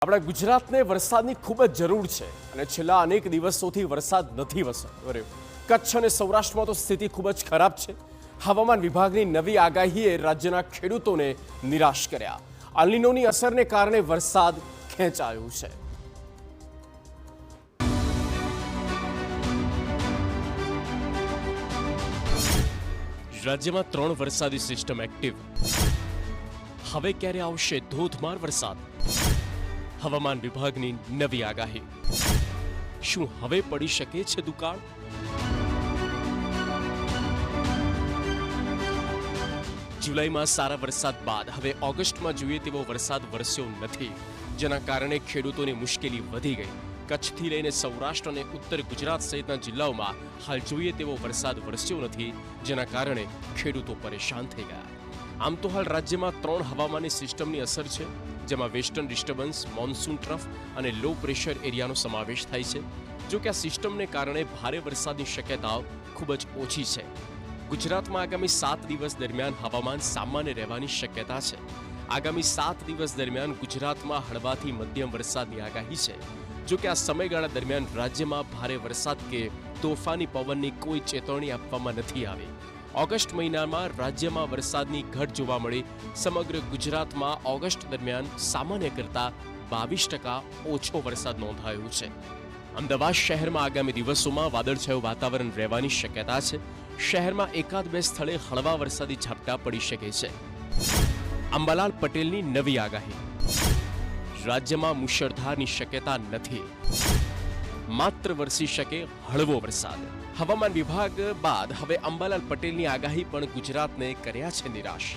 આપણા ગુજરાતને વરસાદની ખૂબ જ જરૂર છે અને છેલ્લા અનેક દિવસોથી વરસાદ નથી વરસ્યો। કચ્છ અને સૌરાષ્ટ્રમાં તો સ્થિતિ ખૂબ જ ખરાબ છે। હવામાન વિભાગની નવી આગાહીએ રાજ્યના ખેડૂતોને નિરાશ કર્યા। અલ નીનોની અસરને કારણે વરસાદ ખેંચાયો છે। રાજ્યમાં 3 વરસાદી સિસ્ટમ એક્ટિવ। હવે ક્યારે આવશે ધોધમાર વરસાદ? હવામાન વિભાગની નવી આગાહી। શું હવે પડી શકે છે દુકાળ? જુલાઈમાં સારા વરસાદ બાદ હવે ઓગસ્ટમાં જોઈએ તેવો વરસાદ વરસ્યો નથી, જેના કારણે ખેડૂતોની મુશ્કેલી વધી ગઈ। કચ્છથી લઈને સૌરાષ્ટ્ર અને ઉત્તર ગુજરાત સહિતના જિલ્લાઓમાં હાલ જોઈએ તેવો વરસાદ વરસ્યો નથી, જેના કારણે ખેડૂતો પરેશાન થઈ ગયા। આમ તો હાલ રાજ્યમાં 3 હવામાનની સિસ્ટમની અસર છે, જેમાં વેસ્ટર્ન ડિસ્ટર્બન્સ, મોન્સૂન ટ્રફ અને લો પ્રેશર એરિયાનો સમાવેશ થાય છે। જો કે આ સિસ્ટમને કારણે ભારે વરસાદની શક્યતાઓ ખૂબ જ ઓછી છે। ગુજરાતમાં આગામી 7 દિવસ દરમિયાન હવામાન સામાન્ય રહેવાની શક્યતા છે। આગામી 7 દિવસ દરમિયાન ગુજરાતમાં હળવાથી મધ્યમ વરસાદની આગાહી છે। જો કે આ સમયગાળા દરમિયાન રાજ્યમાં ભારે વરસાદ કે તોફાની પવનની કોઈ ચેતવણી આપવામાં નથી આવી। ઓગસ્ટ મહિનામાં રાજ્યમાં વરસાદની ઘટ જોવા મળી। સમગ્ર ગુજરાતમાં ઓગસ્ટ દરમિયાન સામાન્ય કરતાં 22% ઓછો વરસાદ નોંધાયો છે। અમદાવાદ શહેરમાં આગામી દિવસોમાં વાદળછાયું વાતાવરણ રહેવાની શક્યતા છે। શહેરમાં 1-2 સ્થળે હળવા વરસાદી ઝાપટા પડી શકે છે। અંબાલાલ પટેલની નવી આગાહી। રાજ્યમાં મુશળધારની શક્યતા નથી, માત્ર વરસી શકે હળવો વરસાદ। હવામાન વિભાગ બાદ હવે અંબાલાલ પટેલની આગાહી પણ ગુજરાતને કર્યા છે નિરાશ।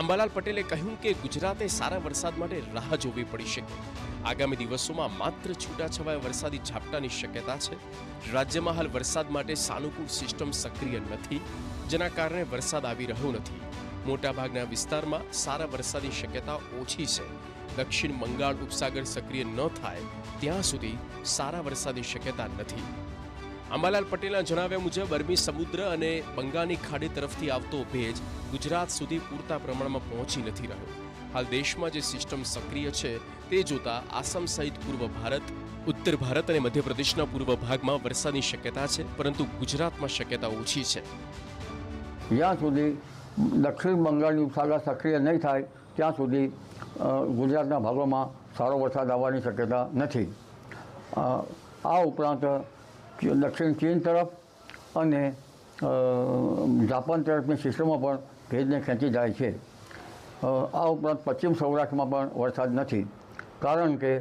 અંબાલાલ પટેલે કહ્યું કે ગુજરાતે સારા વરસાદ માટે રાહ જોવી પડી શકે। આગામી દિવસોમાં માત્ર છૂટાછવાયા વરસાદી ઝાપટાની શક્યતા છે। રાજ્યમાં હાલ વરસાદ માટે સાનુકૂળ સિસ્ટમ સક્રિય નથી, જેના કારણે વરસાદ આવી રહ્યો નથી। મોટાભાગના વિસ્તારમાં સારા વરસાદની શક્યતા ઓછી છે। દક્ષિણ બંગાળ ઉપસાગર સક્રિય ન થાય ત્યાં સુધી સારા વરસાદની શક્યતા નથી। અંબાલાલ પટેલના જણાવ્યા મુજબ અરબી સમુદ્ર અને બંગાળની ખાડી તરફથી આવતો ભેજ ગુજરાત સુધી પૂરતા પ્રમાણમાં પહોંચી નથી રહ્યો। હાલ દેશમાં જે સિસ્ટમ સક્રિય છે તે જોતા આસામ સહિત પૂર્વ ભારત, ઉત્તર ભારત અને મધ્યપ્રદેશના પૂર્વ ભાગમાં વરસાદની શક્યતા છે, પરંતુ ગુજરાતમાં શક્યતા ઓછી છે। જ્યાં સુધી દક્ષિણ બંગાળની ઉપસાગર સક્રિય નહીં થાય ત્યાં સુધી ગુજરાતના ભાગોમાં સારો વરસાદ આવવાની શક્યતા નથી। આ ઉપરાંત દક્ષિણ ચીન તરફ અને જાપાન તરફની સિસ્ટમો પણ ભેજને ખેંચી જાય છે। આ ઉપરાંત પશ્ચિમ સૌરાષ્ટ્રમાં પણ વરસાદ નથી, કારણ કે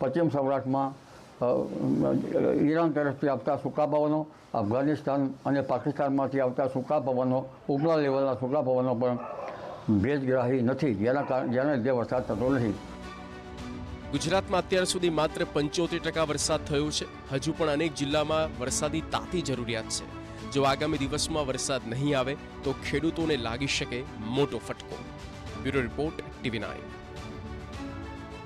પશ્ચિમ સૌરાષ્ટ્રમાં ઈરાન તરફથી આવતા સૂકા પવનો, અફઘાનિસ્તાન અને પાકિસ્તાનમાંથી આવતા સૂકા પવનો, ઉપલા લેવલના સૂકા પવનો પણ ભેજગ્રાહી નથી, જેના લીધે વરસાદ થતો નથી। ગુજરાતમાં અત્યાર સુધી માત્ર 75% વરસાદ થયો છે। હજુ પણ અનેક જિલ્લામાં વરસાદી તાતી જરૂરિયાત છે। જો આગામી દિવસમાં વરસાદ નહીં આવે તો ખેડૂતોને લાગી શકે મોટો ફટકો। Bureau report, TV9।